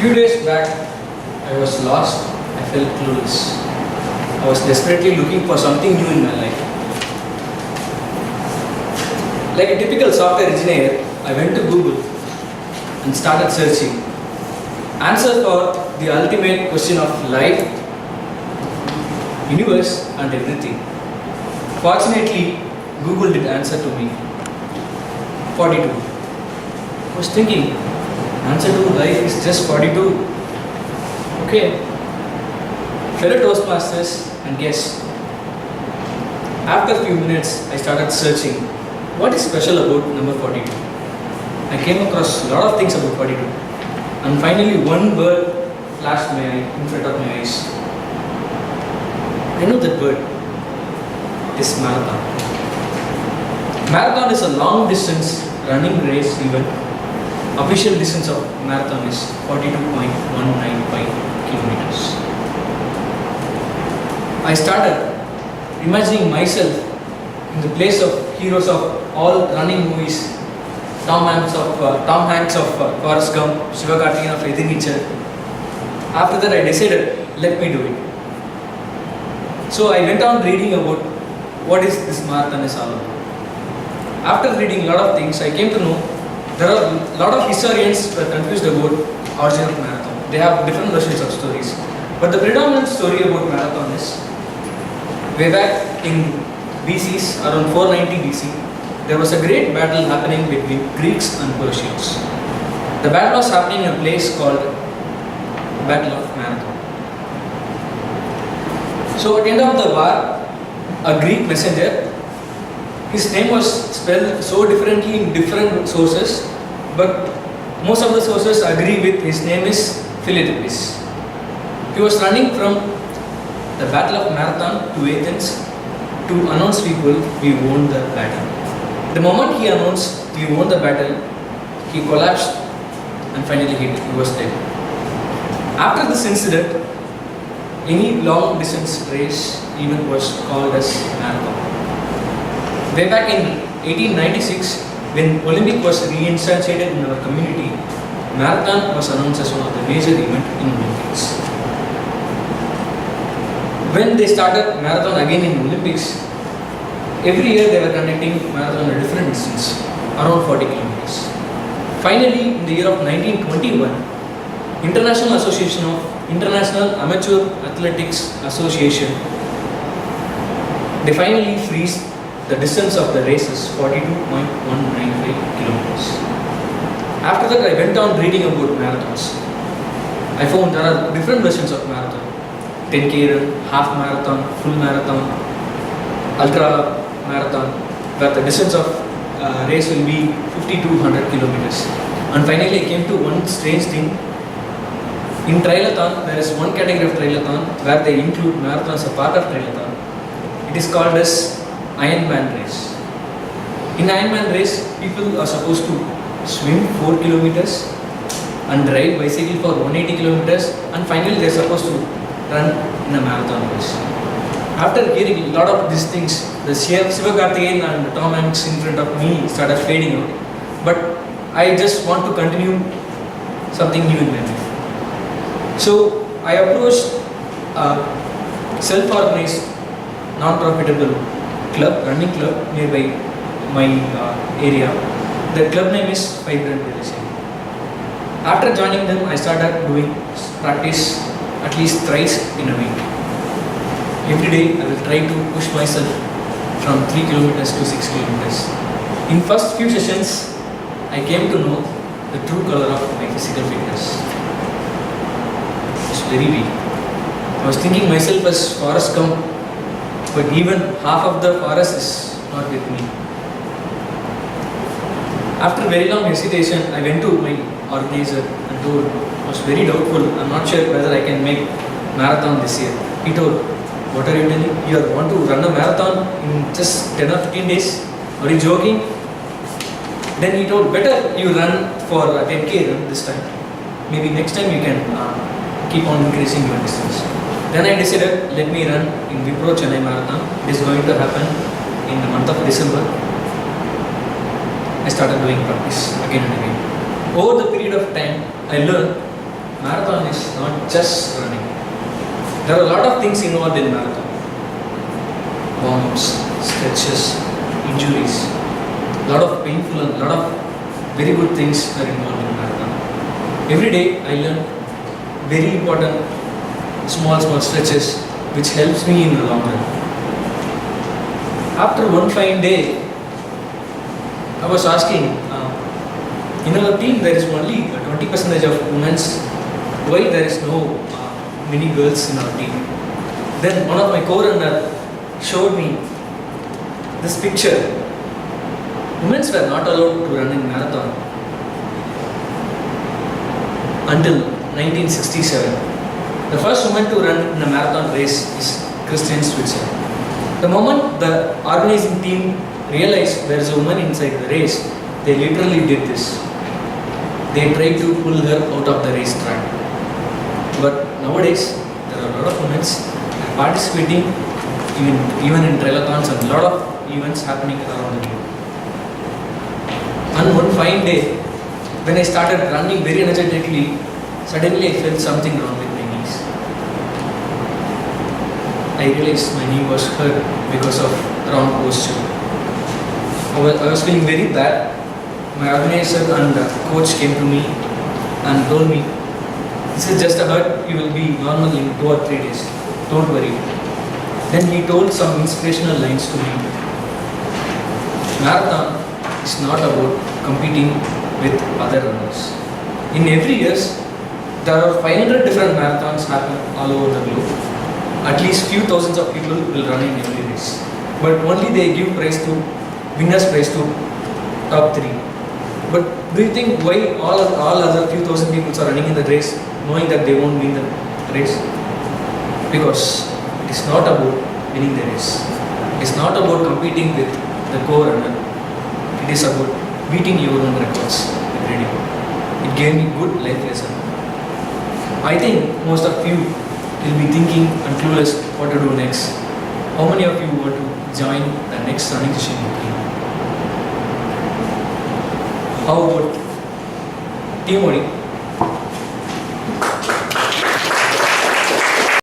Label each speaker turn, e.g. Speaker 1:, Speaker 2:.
Speaker 1: Few days back, I was lost. I felt clueless. I was desperately looking for something new in my life. Like a typical software engineer, I went to Google and started searching answers for the ultimate question of life, universe, and everything. Fortunately, Google did answer to me. 42. I was thinking, answer to life is just 42. Okay. Fellow Toastmasters, and guess. After a few minutes, I started searching what is special about number 42. I came across a lot of things about 42. And finally, one word flashed in front of my eyes. I know that word. It is marathon. Marathon is a long distance running race event. Official distance of marathon is 42.195 kilometers. I started imagining myself in the place of heroes of all running movies. Tom Hanks of Forrest Gump, Sivakarthikeyan of Ethi Neechal. After that, I decided, let me do it. So I went on reading about what is this marathon is all about. After reading a lot of things, I came to know there are a lot of historians who are confused about origin of marathon. They have different versions of stories. But the predominant story about marathon is way back in BC's, around 490 BC, there was a great battle happening between Greeks and Persians. The battle was happening in a place called Battle of Marathon. So at the end of the war, a Greek messenger, his name was spelled so differently in different sources, but most of the sources agree with his name is Philippides. He was running from the Battle of Marathon to Athens to announce people we won the battle. The moment he announced we won the battle, he collapsed and finally he was dead. After this incident, any long distance race event was called as marathon. Way back in 1896, when Olympic was reinstated in our community, marathon was announced as one of the major events in Olympics. When they started marathon again in Olympics, every year they were conducting marathon at a different distance, around 40 kilometers. Finally, in the year of 1921, International Association of International Amateur Athletics Association, they finally freeze the distance of the race is 42.195 kilometers. After that, I went on reading about marathons. I found there are different versions of marathon. 10K run, half marathon, full marathon, ultra marathon, where the distance of race will be 5200 kilometers. And finally, I came to one strange thing. In triathlon, there is one category of triathlon where they include marathon as a part of triathlon. It is called as Ironman race. In Ironman race, people are supposed to swim 4 kilometers and ride bicycle for 180 kilometers, and finally they are supposed to run in a marathon race. After hearing a lot of these things, the Sivakarthikeyan and Tom Hanks in front of me started fading out. But I just want to continue something new in my life. So I approached a self-organized, non-profitable club, running club nearby my area. The club name is Vibrant Racing. After joining them, I started doing practice at least thrice in a week. Every day I will try to push myself from 3 kilometers to 6 kilometers. In first few sessions, I came to know the true color of my physical fitness. It's very weak. I was thinking myself as Forrest Gump, but even half of the forest is not with me. After very long hesitation, I went to my organizer and told, I was very doubtful, I'm not sure whether I can make marathon this year. He told, what are you telling? You want to run a marathon in just 10 or 15 days? Are you joking? Then he told, better you run for a 10K run this time. Maybe next time you can keep on increasing your distance. Then I decided, let me run in Wipro Chennai Marathon. It is going to happen in the month of December. I started doing practice again and again. Over the period of time, I learned marathon is not just running. There are a lot of things involved in marathon. Warm-ups, stretches, injuries, a lot of painful and a lot of very good things are involved in marathon. Every day I learn very important small stretches which helps me in the long run. After one fine day, I was asking, in our team there is only 20% of women. Why there is no many girls in our team? Then one of my co-runner showed me this picture. Women were not allowed to run in marathon until 1967. The first woman to run in a marathon race is Christian Switzer. The moment the organizing team realized there is a woman inside the race, they literally did this. They tried to pull her out of the racetrack. But nowadays, there are a lot of women participating even in triathlons and a lot of events happening around the world. And one fine day, when I started running very energetically, suddenly I felt something wrong with my knees. I realized my knee was hurt because of wrong posture. I was feeling very bad. My organizer and coach came to me and told me, "This is just a hurt, you will be normal in 2 or 3 days. Don't worry." Then he told some inspirational lines to me. Marathon is not about competing with other runners. In every year, there are 500 different marathons happen all over the globe. At least few thousands of people will run in every race. But only they give winners prize to top 3. But do you think why all other few thousand people are running in the race knowing that they won't win the race? Because it is not about winning the race. It is not about competing with the co-runner. It is about beating your own records every day. It gave me good life lesson. I think most of you will be thinking and clueless what to do next. How many of you want to join the next running session with me? How about team body?